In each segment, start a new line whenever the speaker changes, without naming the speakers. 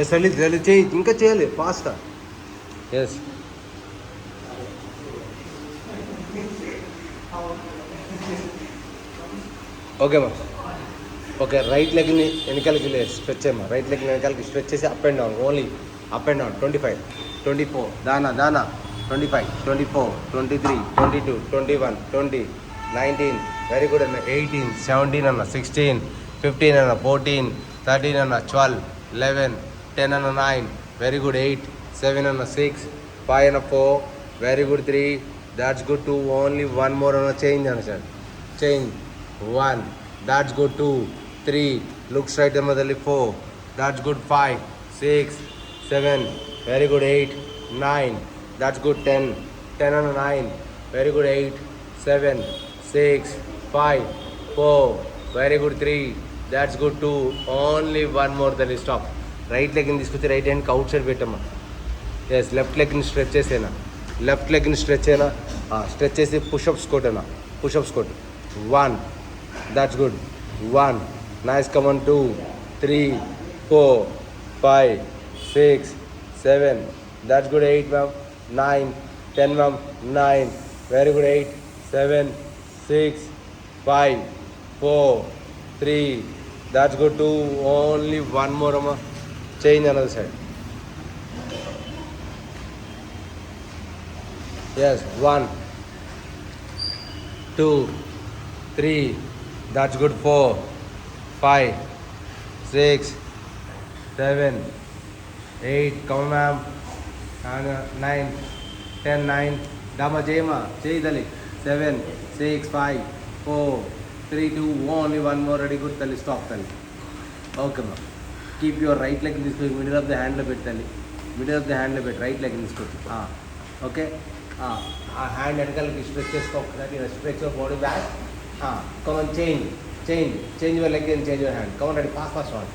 Yes తల్లి చేయి, ఇంకా చేయాలి ఫాస్టా. ఎస్ ఓకేమ్మా. ఓకే, రైట్ లెగ్ని వెనకాలకి స్ట్రెచ్ చేయమ్మా. రైట్ లెగ్ని వెనకాలకి స్ట్రెచ్ చేసి up and down, only up and down. 25, 24, దానా 25, 24, 23, 22, 21, 20, 19, వెరీ గుడ్ అన్న. 18, 17 అన్న, 16, 15 అన్న, 14, 13 అన్న, 12, 11, 10 అన్న, 9, వెరీ గుడ్. 8, 7 అన్న, 6, 5 అన్న, 4, very good. 3, that's good. 2, only 1 more అన్న. చేంజ్ అన్న sir, change. 1, that's good. 2, 3, look straight అమ్మ తల్లి. 4, that's good. 5, 6, 7, very good. 8, 9, that's good. 10, 10 and 9, very good. 8, 7, 6, 5, 4, very good. 3, that's good. 2, only 1 more తల్లి. స్టాప్. రైట్ లెగ్ని తీసుకొచ్చి right హ్యాండ్కి outside పెట్టమ్మా. Yes, left లెగ్ని స్ట్రెచ్ చేసేనా, లెఫ్ట్ లెగ్ని స్ట్రెచ్ అయినా, స్ట్రెచ్ చేసి పుషప్స్ కొట్టేనా, పుషప్స్ కొట్టు. 1, that's good. 1, nice. Come on. 2, 3, 4, 5, 6, 7, that's good. 8 ma'am. 9, 10 ma'am. 9, very good. 8, 7, 6, 5, 4, 3, that's good. 2, only 1 more amma. Change another side. Yes, 1, 2, 3, that's good. 4, 5, 6, 7, 8, come on ma'am. 9, 10, 9, dama jema, cheyi tali. 7, 6, 5, 4, 3, 2, only 1 more. Ready, good tali. Stop tali. Okay ma'am. Keep your right leg in this middle of the hand lo pettali. Middle of the hand lo pet, right leg in this put. Okay. Hand వెనకాలకి stretch చేసుకో. Stretch your body back. Come on, change your leg and change your hand. Come on, ready, fast on.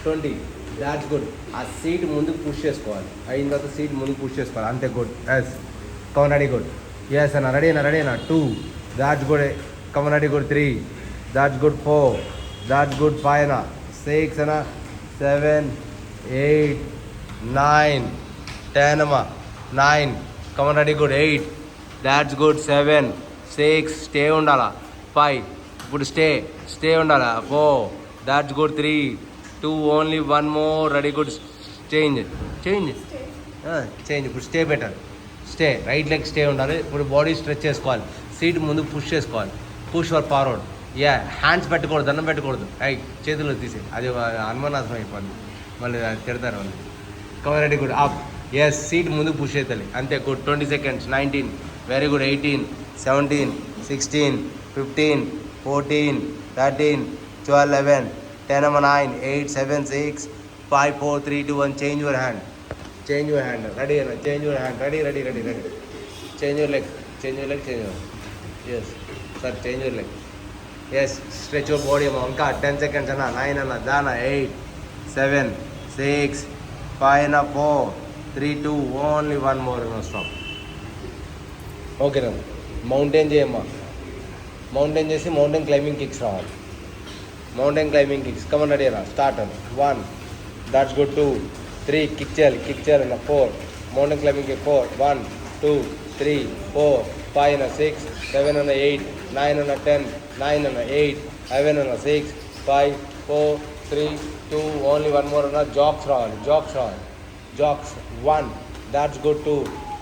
20, that's good. ఆ seat ముందుకు push చేసుకోవాలి. అయిన తర్వాత seat ముందుకు push చేసుకోవాలి, అంతే. Good. Yes, come on, ready, good. Yes అన్న, ready అన్న. 2, that's good. Come on, ready, good. 3, that's good. 4, that's good. 5 అన్న. 6 అన్న. 7, 8, 9, 10 అమ్మ. 9, come on, ready, good. 8, that's good. 7, 6, stay ఉండాలా. 5, ఇప్పుడు స్టే ఉండాలా. 4, that's good. 3, 2, only 1 more. Ready, good. Change. ఇప్పుడు stay better. Stay, right leg stay ఉండాలి. ఇప్పుడు body stretch చేసుకోవాలి, సీట్ ముందుకు పుష్ చేసుకోవాలి. Push for forward. హ్యాండ్స్ పెట్టకూడదు, దండం పెట్టకూడదు. చేతుల్లో తీసే, అది అనుమానాసం అయిపోద్ది, మళ్ళీ తిడతారు వాళ్ళు. Cover. Ready, good. Up. Yes, seat ముందుకు పుష్ అవుతుంది, అంతే. గుడ్. 20 seconds. 19, very good. 18, 17, 16, 15, 14, 13, 12, 11, 10 అమ్మ. 9, 8, 7, 6, 5, 4, 3, 2, 1. Change your hand. Ready అన్న. Change your hand. Ready. Change your leg. Yes sir, change your leg. Yes, stretch your body అమ్మ. ఇంకా 10 seconds అన్న. 9 అన్న. దానా. 8, 7, 6, 5 అన్న. 4, 3, 2, only 1 more. స్టాప్. ఓకేనా. మౌంటైన్ చేయమ్మా. మౌంటైన్ చేసి మౌంటైన్ క్లైంబింగ్ కిక్స్ రావాలి. Mountain climbing kicks. Come on, ready అన్న. స్టార్ట్ అన్న. 1, దాట్స్ గుడ్. 2, 3, కిక్ చేయాలి అన్న. 4, మౌంటైన్ క్లైంబింగ్ కిక్. 4, 1, 2, 3, 4, 5 అన్న. 6, 7 అన్న. 8, 9 అన్న. 10, 9 అన్న. 8, 11 అన్న. 6, 5, 4, 3, 2, ఓన్లీ 1 మోర్ అన్న. జాక్స్ రావాలి. జాక్స్. 1, that's good. 2,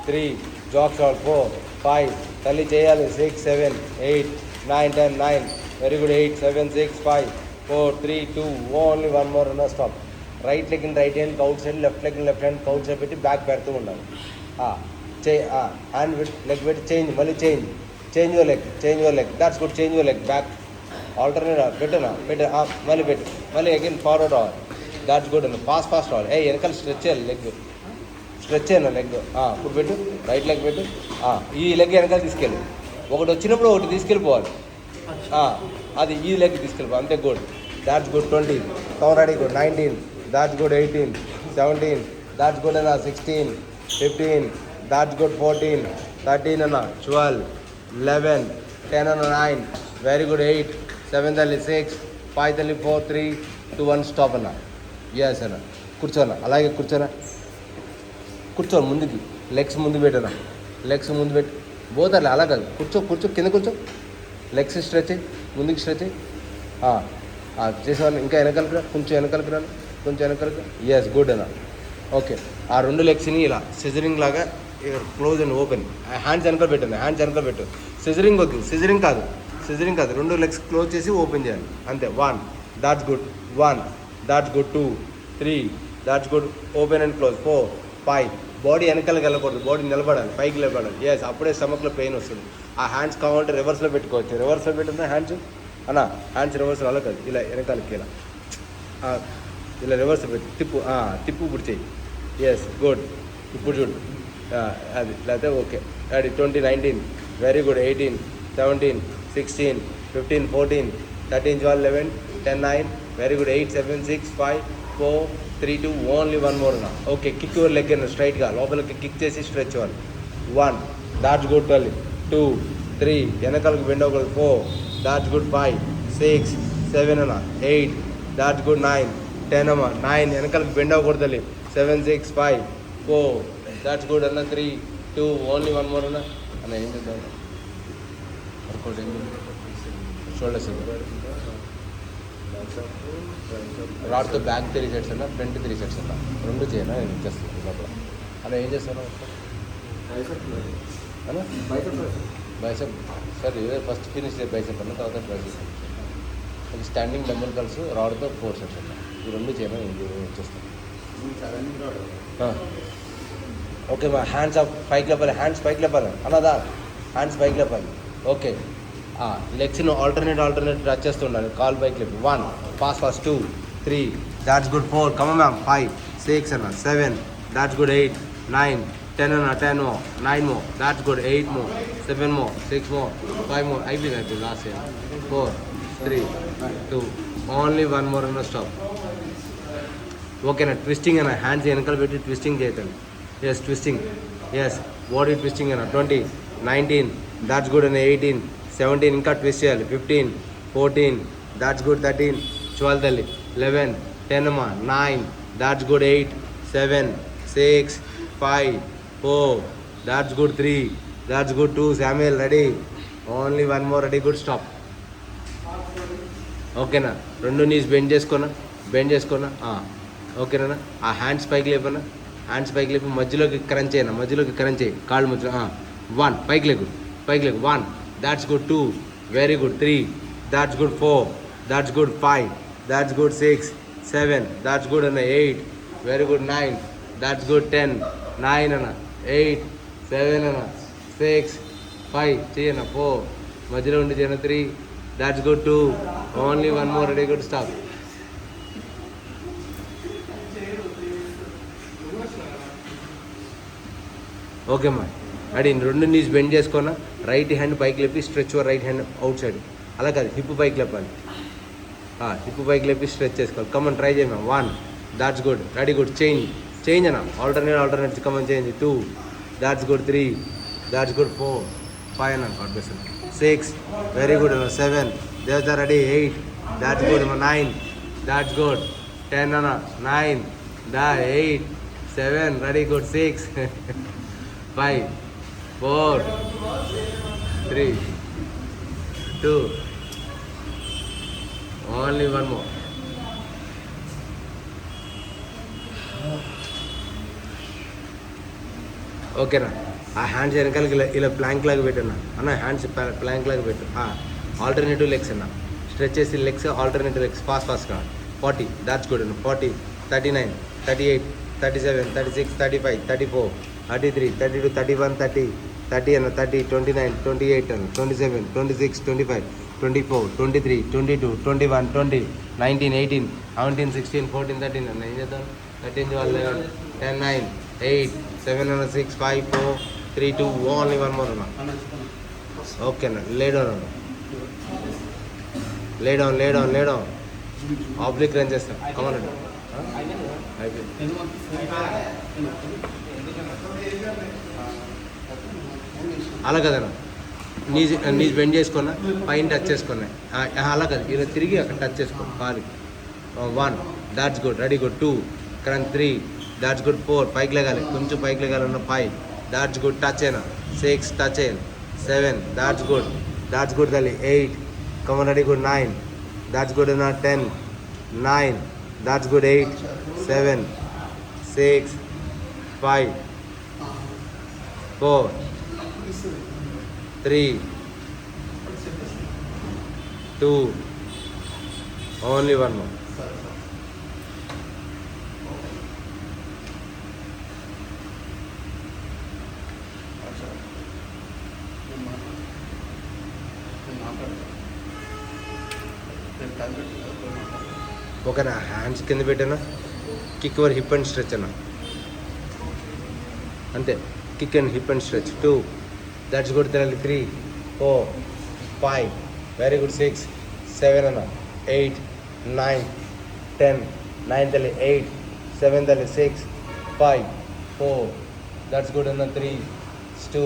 3, జాక్స్ రావాలి. 4, 5, తల్లి చేయాలి. 6, 7, 8, 9, 10, 9, వెరీ గుడ్. 8, 7, 6, 5, 4, 3, 2, ఓన్లీ 1 మోర్ అన్న. Stop. Right leg right hand out side, left hand out side పెట్టి బ్యాక్ పెడుతూ ఉండాలి. హ్యాండ్ లెగ్ పెట్టి చేంజ్. మళ్ళీ change your leg. That's good. Change your leg back. Alternate పెట్టు. మళ్ళీ పెట్టు. మళ్ళీ అగైన్ ఫార్వర్డ్ రావాలి. దాట్స్ గుడ్ అన్న. ఫాస్ట్ రావాలి. వెనకాల స్ట్రెచ్ చేయాలి. స్ట్రెచ్ చేయను లెగ్. ఇప్పుడు పెట్టు. రైట్ లెగ్ పెట్టు. ఈ లెగ్ వెనకాల తీసుకెళ్ళి, ఒకటి వచ్చినప్పుడు ఒకటి తీసుకెళ్ళిపోవాలి. అది ఈ లెగ్ తీసుకెళ్ళిపోవాలి, అంతే. Good. That's good. 20, cover. Ready, good. 19, that's good. 18, 17, that's good అన్న. 16, 15, దాట్స్ గుడ్. 14, 13 అన్న. 12, 11, 10 అన్న. 9, వెరీ గుడ్. 8, 7 తల్లి. 6, 5 తల్లి. 4, 3, 2, 1. స్టాప్ అన్న. ఎస్ అన్న. కూర్చోనా, అలాగే కూర్చోనా, కూర్చో ముందుకి, లెగ్స్ ముందు పెట్టనా, లెగ్స్ ముందు పెట్టి పోతారులే, అలా కాదు, కూర్చో కూర్చో, కింద కూర్చో, లెగ్స్ స్ట్రెచ్ అయ్యి ముందుకు స్ట్రెచ్ అయ్యి చేసేవాళ్ళు. ఇంకా వెనకాలకి రా, కొంచెం వెనకాలకి రా, కొంచెం వెనకాలకి. ఎస్, గుడ్ అన్న. ఓకే, ఆ 2 లెగ్స్ని ఇలా సిజరింగ్ లాగా క్లోజ్ అండ్ ఓపెన్. హ్యాండ్స్ వెనకాల పెట్టండి, హ్యాండ్స్ వెనకాల పెట్టు. సిజరింగ్ వద్దు, సిజరింగ్ కాదు, 2 లెగ్స్ క్లోజ్ చేసి ఓపెన్ చేయాలి అంతే. 1, that's good, 1, that's good, 2, 3, that's good, open and close, 4, 5. Body వెనకాలకి వెళ్ళకూడదు, బాడీ నిలబడాలి, పైకి నిలబడాలి. ఎస్, అప్పుడే స్టమక్లో పెయిన్ వస్తుంది. ఆ హ్యాండ్స్ కావాలంటే రివర్స్లో పెట్టుకోవచ్చు, రివర్స్లో పెట్టిన హ్యాండ్స్ అన్న, హ్యాండ్స్ రివర్స్లో అలా కాదు, ఇలా వెనకాలకి ఇలా రివర్స్ పెట్టి తిప్పు, తిప్పు ఇప్పుడు చెయ్యి. Yes, good. ఇప్పుడు చూడు, అది లేకపోతే ఓకే. అది 20, 19, very good. 18, 17, 16, 15, 14, 13, 12, 11, 10, 9, very good. 8, 7, 6, 5, 4, 3, 2, only 1 more నా. ఓకే, కిక్ యువర్ లెగ్ అన్న, స్ట్రైట్గా లోపలికి కిక్ చేసి స్ట్రెచ్ అవ్వాలి. 1, దాట్స్ గుడ్. 12, 2, 3, వెనకాలకి బెండ్ అవ్వకూడదు. 4, దాట్స్ గుడ్. 5, 6, 7 అన్న. 8, దాట్స్ గుడ్. 9, 10 అమ్మ. 9, వెనకాలకి బెండ్ అవ్వకూడదు. 7, 6, 5, 4, దాట్స్ గుడ్ అన్న. 3, 2, ఓన్లీ 1 మోర్ అన్న. అన్న ఏం చేద్దాం, వర్కౌట్ ఏం షోల్డర్స్ రాడ్తో బ్యాక్ 3 సెట్స్ అన్న, ఫ్రంట్ 3 సెట్స్ అన్న, 2 చేయనా నేను ఇచ్చేస్తాను లోపల. అలా ఏం చేస్తాను అన్న, బైసెప్ సార్, ఇదే ఫస్ట్ ఫినిష్ బైసెప్ అన్న, తర్వాత ట్రైసెప్. అది స్టాండింగ్ డంబుల్ కలిసి రాడ్తో 4 సెట్స్ అన్న, ఈ 2 చేయనా ఇచ్చేస్తాను. ఓకే, మా హ్యాండ్స్ పైకి లేపాలి, హ్యాండ్స్ పైకి లేపాలి అన్నదా, హ్యాండ్స్ పైకి లేపాలి. ఓకే, లెగ్స్ను ఆల్టర్నేట్ టచ్ చేస్తూ ఉండాలి, కాల్ పైకి లేపి. 1, fast 2, 3, that's good. 4, comma ma'am. 5, 6 అన్న. 7, దాట్స్ గుడ్. 8, 9, 10 అన్న. 10 మో, 9 మో, దాట్స్ గుడ్. 8 మో, 7 మో, 6 మో, 5 మో. అయిపోయింది లాస్ట్ ఇయర్. 4, 3, 2, ఓన్లీ 1 మోర్ అన్న. స్టాప్. ఓకేనా, ట్విస్టింగ్ అన్న, హ్యాండ్స్ వెనకాల పెట్టి ట్విస్టింగ్ చేయకండి. Yes, twisting. Yes, body twisting అన్న. 20, 19, దాట్స్ గుడ్ అన్న. 18, 17, ఇంకా ట్విస్ట్ చేయాలి. 15, 14, దాట్స్ గుడ్. 13, 12 తల్లి. 11, 10 అమ్మ. 9, that's good. 8, 7, 6, 5, 4, that's good. 3, that's good. 2, Samuel ready. Only 1 more ready. Good. Stop. ఓకేనా, 2 నీస్ బెండ్ చేసుకున్నా. ఓకేనా, ఆ హ్యాండ్స్ పైకి లేపనా, హ్యాండ్స్ పైకి లేపి మధ్యలోకి క్రంచ్ అయినా, మధ్యలోకి క్రంచ్ అయ్యి కాళ్ళు మధ్య. 1, పైకి లేకు. 1, that's good. 2, very good. 3, that's good. 4, that's good. 5, that's good. 6, 7, that's good అన్న. 8, వెరీ గుడ్. 9, that's good. 10, 9 అన్న. 8, 7 అన్న. 6, 5 చేయన్న. 4, మధ్యలో ఉండి చేయన్న. 3, that's good. 2, only 1 more ready. Good. Stop. Okay అమ్మా, రెడీ. 2 నీస్ బెండ్ చేసుకున్నా, రైట్ హ్యాండ్ పైకి లేపి stretch your right hand out side. అలా కాదు, హిప్ పైకి లేపాలి, హిప్ పైకి లేపి స్ట్రెచ్ చేసుకోవాలి. కమన్, ట్రై చేయమా. 1, that's good. Ready, good. Change అన్న, alternate come on change. 2, that's good. 3, that's good. 4, 5 అన్న. 6, వెరీ గుడ్ అన్న. 7, దేవత ready. 8, that's good. 9, that's good. 10 అన్న. 9, 8, 7, రెడీ, గుడ్. 6, 5, 4, 3, 2, only 1 more. ఓకేనా, ఆ హ్యాండ్స్ వెనకాలకి ఇలా ప్లాంక్ లాగా పెట్టన్నా అన్న, హ్యాండ్స్ ప్లాంక్ లాగా పెట్టు. ఆల్టర్నేటివ్ లెగ్స్ అన్న, స్ట్రెచ్ చేసి లెగ్స్, ఆల్టర్నేటివ్ లెగ్స్ ఫాస్ట్గా. 40, దాట్స్ గుడ్ అన్న. 40, 39, 38, 37, 36, 35, 34, 33, 32, 31, 30 అన్న. 30, 29, 28 అన్న. 27, 26, 25, 24, 23, 22, 21, 20, 19, 18, 17, 16, 14, 13 అన్న. ఏం చేద్దాం? 13, 12, 11, 10, 9, 8, 7 అన్న. 6, 5, 4, 3, 2, ఓన్లీ 1 మోర్ అన్న. ఓకే అన్న. Lay down. ఆబ్లిక్ రన్ చేస్తాం. కమన్. అలా కదన్నా, నీజ్ బెండ్ చేసుకున్నా, పైన టచ్ చేసుకున్నాయి. అలా కదా, ఇలా తిరిగి అక్కడ టచ్ చేసుకో కాలు. 1, that's good. Ready, good. 2, crunch 3, that's good 4, పైకి లెగాలి, కొంచెం పైకి లెగాలి ఉన్న 5, దాట్స్ గుడ్, టచ్ అయినా 6, టచ్ అయ్యాను 7, దాట్స్ గుడ్ తల్లి 8, come on ready good 9, that's good అన్న 10, 9, that's good 8, 7, 6, 5, 4, 3, 2, only one more. ఓకేనా, హ్యాండ్స్ కింద పెట్టానా, kick your hip and stretch అన్న, అంతే, kick and hip and stretch 2, that's good తల్లి 3, 4, 5, వెరీ గుడ్ 6, 7 అన్న 8, 9, 10, 9 తల్లి 8, 7 తల్లి 6, 5, 4, దట్స్ గుడ్ అన్న 3, 2,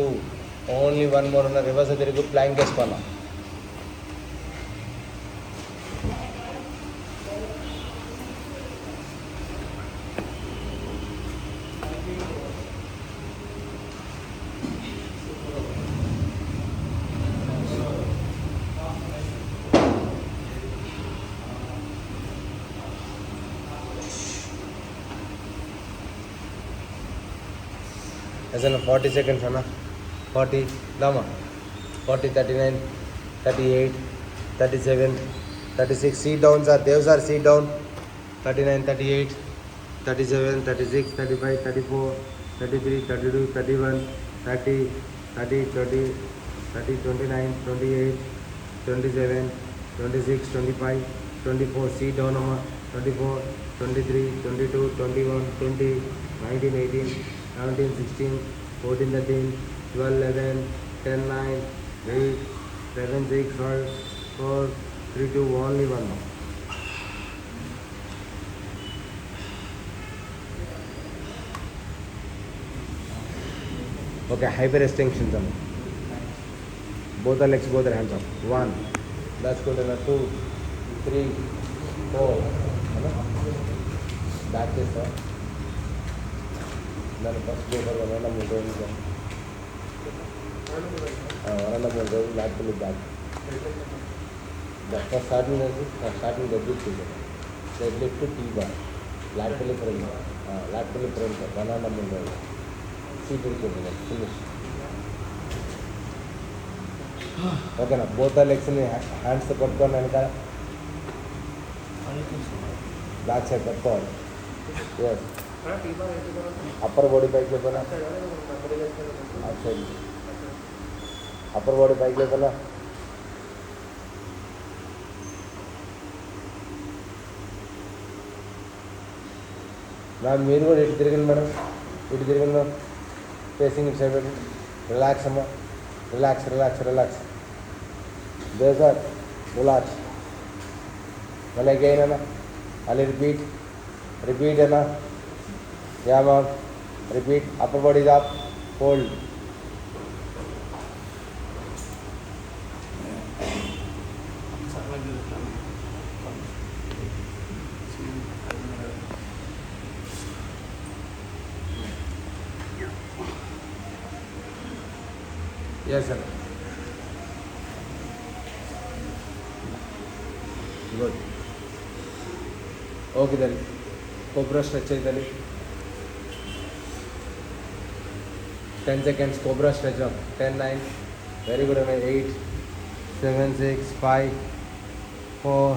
ఓన్లీ వన్ మోర్ అన్న, రివర్స్ తిరిగి ప్లాంక్ వేసుకోవాలా. అసలు 40 seconds అన్న, 40 దామా, 40, 39, 38, 37, 36, seat down sir, Dev sir seat down, 39, 38, 37, 36, 35, 34, 33, 32, 31, 30, 30, 20, 30, 29, 28, 27, 26, 25, 24, seat down అమ్మ, 24, 23, 22, 21, 20, 19, 18, 17, 16, 14, 13, 12, 11, 10, 9, 8, 7, 6, 5, 4, 3, 2, only one more. Okay, hyper extensions on both the legs, both the hands up. 1, that's good enough. 2, 3, 4, back is up. Then first go for the random movement. Random movement, laterally back. The first starting the deadlift is deadlift to T-bar, laterally front, random movement. Seat finish. Okay, now both the legs in the hands to cut on and back side cut on. Yes. Upper body bike level. Upper body bike level. Now, మీరు కూడా ఇటు తిరగండి madam, ఇటు తిరగండి madam, facing ఇటు side పెట్టండి, relax అమ్మా, relax relax relax, Dev sir relax, మళ్ళీ అగైన్ అన్న, మళ్ళీ రిపీట్ అన్న, yeah ma'am, repeat, upper body up, hold, yes sir, good, okay then, cobra stretch ayidali, 10 seconds cobra stretch up, 10, 9, very good, 8, 7, 6, 5, 4,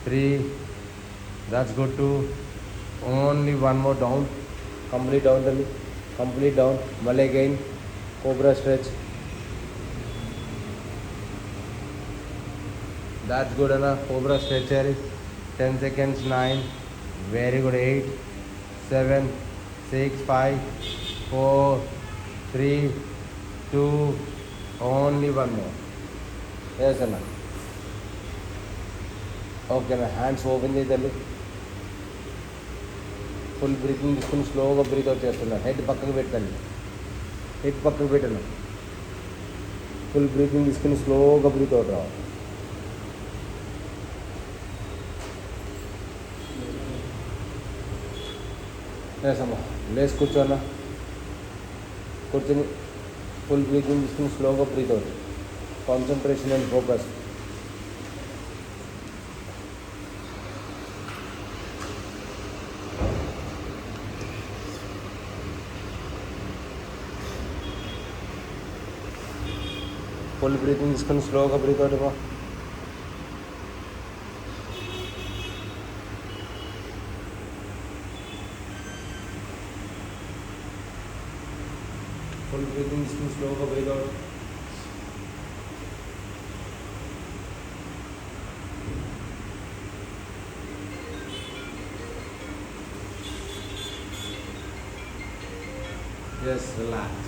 3, that's good, 2, only one more down, complete down dali, complete down, male again, cobra stretch, that's good enough, cobra stretch, 10 seconds, 9, very good, 8, 7, 6, 5, 4, 3, 2, only one more, yes Anna, okay Anna, hands open cheyali, full breathing తీసుకుని స్లోగా breath out చేస్తున్నారు, head పక్కకు పెట్టండి, head పక్కకు పెట్టండి, full breathing తీసుకుని స్లోగా breath out రావాలి, లేసమ్మా, లేచి కూర్చోన్నా. కూర్చొని ఫుల్ బ్రీతింగ్ తీసుకుని స్లోగా breath out. Concentration and focus. Full breathing తీసుకుని స్లోగా బ్రీత్ అవుట్ ఇవ్వ. ఫుల్ బ్రీతింగ్ తీసుకుని స్లోగా బ్రీత్ అవుట్. Just relax.